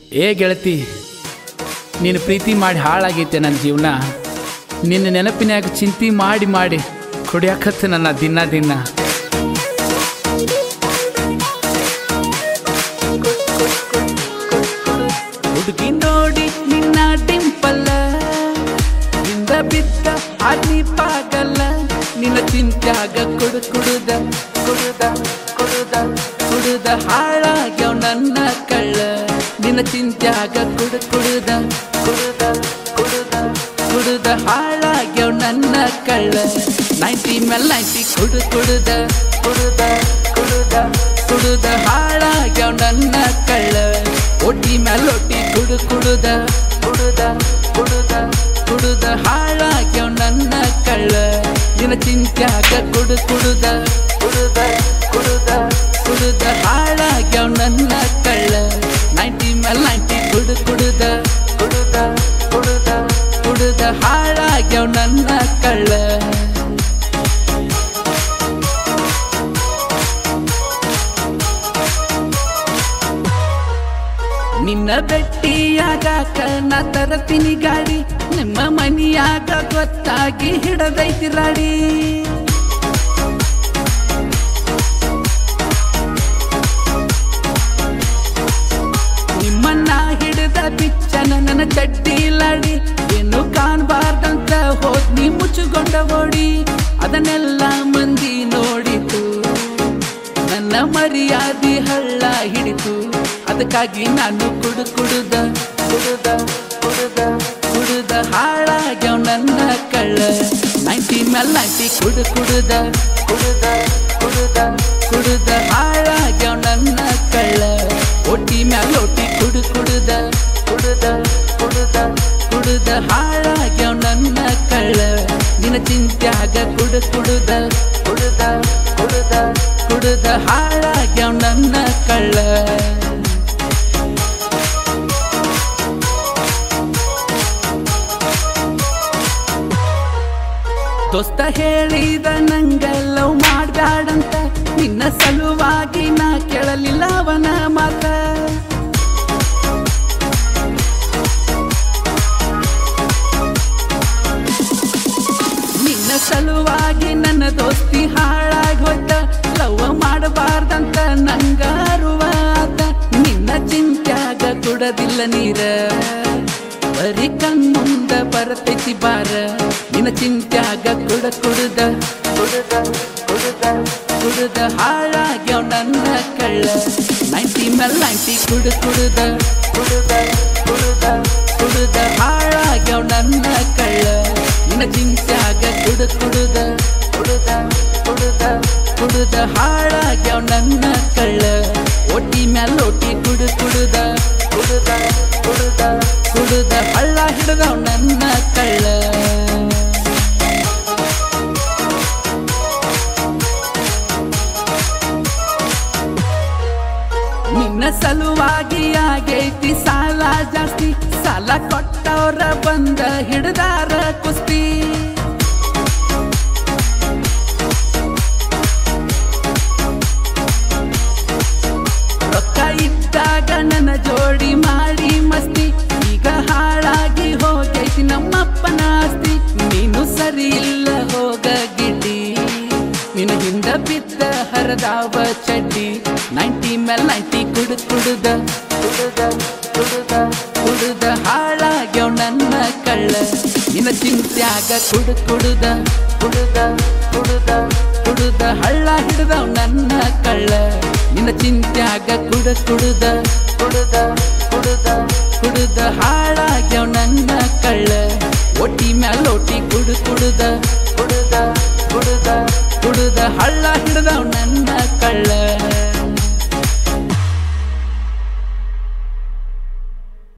ಏ ಗೆಳತಿ, ನೀನು ಪ್ರೀತಿ ಮಾಡಿ ಹಾಳಾಗೈತೆ ನನ್ನ ಜೀವನ. ನಿನ್ನ ನೆನಪಿನಾಗ ಚಿಂತೆ ಮಾಡಿ ಮಾಡಿ ಕುಡಿಯಾಕತ್ತೆ ನನ್ನ ದಿನ ದಿನ. ಹುಡುಗಿ ನೋಡಿ ನಿನ್ನ ಡಿಂಪಲ್ಲ, ಹಿಂದ ಬಿದ್ದ ಅಗ್ನಿ ಪಾಗಲ್ಲ. ನಿನ್ನ ಚಿಂತ್ಯಾಗ ಕುಡುದ ಕುಡುದ ಕುಡುದ ಕುಡುದ ಹಾಳಾಗ್ಯಾವ ನನ್ನ ಕಳ್ಳ. ನಿನ್ನ ಚಿಂತ್ಯಾಗ ಕುಡುದ ಕುಡುದ ಕುಡುದ ಹಾಳಾಗ್ಯಾವ ನನ್ನ ಕಳ್ಳ. 90 ಮೇಲೆ 90 ಕುಡುದ ಕುಡುದ ಕುಡುದ ಹಾಳಾಗ್ಯಾವ ನನ್ನ ಕಳ್ಳ. ಒಟ್ಟಿ ಮೇಲೆ ಒಟ್ಟಿ ಕುಡುದ ಕುಡುದ ಹಾಳಾಗ್ಯಾವ ನನ್ನ ಕಳ್ಳ. ನಿನ್ನ ಚಿಂತ್ಯಾಗ ಕುಡುದ ಹಾಳಾಗ್ಯಾವ ನನ್ನ ಕಳ್ಳ. 90 ಮೇಲೆ 90 ಕುಡುದ ಹಾಳಾಗ್ಯಾವ ನನ್ನ ಕಳ್ಳ. ನಿನ್ನ ಬೆಟ್ಟಿಯಾಗಾಕ ನಾ ತರತೀನಿ ಗಾಡಿ. ನಿಮ್ಮ ಮನಿಯಾಗ ಗೊತ್ತಾಗಿ ಹಿಡದೈತಿ ರಾಡಿ. ನಿಮ್ಮನ್ನ ಹಿಡಿದ ಬಿಚ್ಚನ ನನ್ನ ಚಡ್ಡಿ ಲಾಡಿ. ಏನು ಕಾಣಬಾರ್ದಂತ ಹೋದ್ ನೀ ಮುಚ್ಚುಗೊಂಡ ಓಡಿ. ಅದನ್ನೆಲ್ಲ ಮಂದಿ ನೋಡಿತು, ನನ್ನ ಮರ್ಯಾದೆ ಹಳ್ಳ ಹಿಡಿತು. ಅದಕ್ಕಾಗಿ ನಾನು ಕುಡುದ ಹಾಳಾಗ್ಯಾವ ನನ್ನ ಕಳ್ಳ. 90 ಮೇಲೆ 90 ಕುಡುದ ಹಾಳಾಗ್ಯಾವ ನನ್ನ ಕಳ್ಳ. ಒಟ್ಟಿ ಮ್ಯಾಲ ಒಟ್ಟಿ ಕುಡುದ ಹಾಳಾಗ್ಯಾವ ನನ್ನ ಕಳ್ಳ. ನಿನ್ನ ಚಿಂತ್ಯಾಗ ಕುಡುದ ಹಾಳಾಗ್ಯಾವ ನನ್ನ ಕಳ್ಳ. ದೋಸ್ತ ಹೇಳಿದ ನಂಗ ಲವ್ ಮಾಡ್ಬ್ಯಾಡಂತ. ನಿನ್ನ ಸಲುವಾಗಿ ನಾ ಕೇಳಲಿಲ್ಲ ಅವನ ಮಾತ. ನಿನ್ನ ಸಲುವಾಗಿ ನನ್ನ ದೋಸ್ತಿ ಹಾಳಾಗಿ ಹೋಯ್ತ. ಲವ್ ಮಾಡಬಾರ್ದಂತ ನಂಗ ಅರುವ ಆತ. ನಿನ್ನ ಚಿಂತ್ಯಾಗ ಕುಡದಿಲ್ಲ ನೀರ, ಬರೀ ಕಣ್ಮುಂದ ಬರತೈತಿ ಬಾರ. ನಿನ್ನ ಚಿಂತ್ಯಾಗ ಕುಡುದ ಹಾಳಾಗ್ಯಾವ ನನ್ನ ಕಳ್ಳ. 90 ಮೇಲೆ 90 ಕುಡುದ ಹಾಳಾಗ್ಯಾವ ನನ್ನ ಕಳ್ಳ. ನಿನ್ನ ಚಿಂತ್ಯಾಗ ಕುಡುದ ಹಾಳಾಗ್ಯಾವ ನನ್ನ ಕಳ್ಳ. ಒಟ್ಟಿ ಮ್ಯಾಲ ಒಟ್ಟಿ ಕುಡುದ ಹಳ್ಳ ಹಿಡದವ ನನ್ನ ಕಳ್ಳ. ನಿನ್ನ ಸಲುವಾಗಿ ಆಗೈತಿ ಸಾಲ ಜಾಸ್ತಿ. ಸಾಲ ಕೊಟ್ಟವ್ರ ಬಂದ ಹಿಡ್ದಾರ ಕುಸ್ತಿ. ರೊಕ್ಕ ಇದ್ದಾಗ ನನ್ನ ಜೋಡಿ ಮಾಡಿ ಮಸ್ತಿ. ಈಗ ಹಾಳಾಗಿ ಹೋಗೈತಿ ನಮ್ಮಪ್ಪನ ಆಸ್ತಿ. ನೀನು ಸರಿ ಇಲ್ಲ ಹೋಗ ಗಿಡ್ಡಿ, ನಿನ್ನ ಹಿಂದ ಬಿದ್ದ ಹರದಾವ ಚಡ್ಡಿ. 90 ಮೇಲೆ 90 ಕುಡುದ ಹಾಳಾಗ್ಯಾವ ನನ್ನ ಕಳ್ಳ. ನಿನ್ನ ಚಿಂತ್ಯಾಗ ಕುಡುದ ಹಳ್ಳ ಹಿಡ್ದವ ನನ್ನ ಕಳ್ಳ. ನಿನ್ನ ಚಿಂತ್ಯಾಗ ಕುಡುದ ಹಾಳಾಗ್ಯಾವ ನನ್ನ ಕಳ್ಳ. ಒಟ್ಟಿ ಮ್ಯಾಲ ಒಟ್ಟಿ ಕುಡುದ ಹಳ್ಳ ಹಿಡ್ದವ ನನ್ನ ಕಳ್ಳ.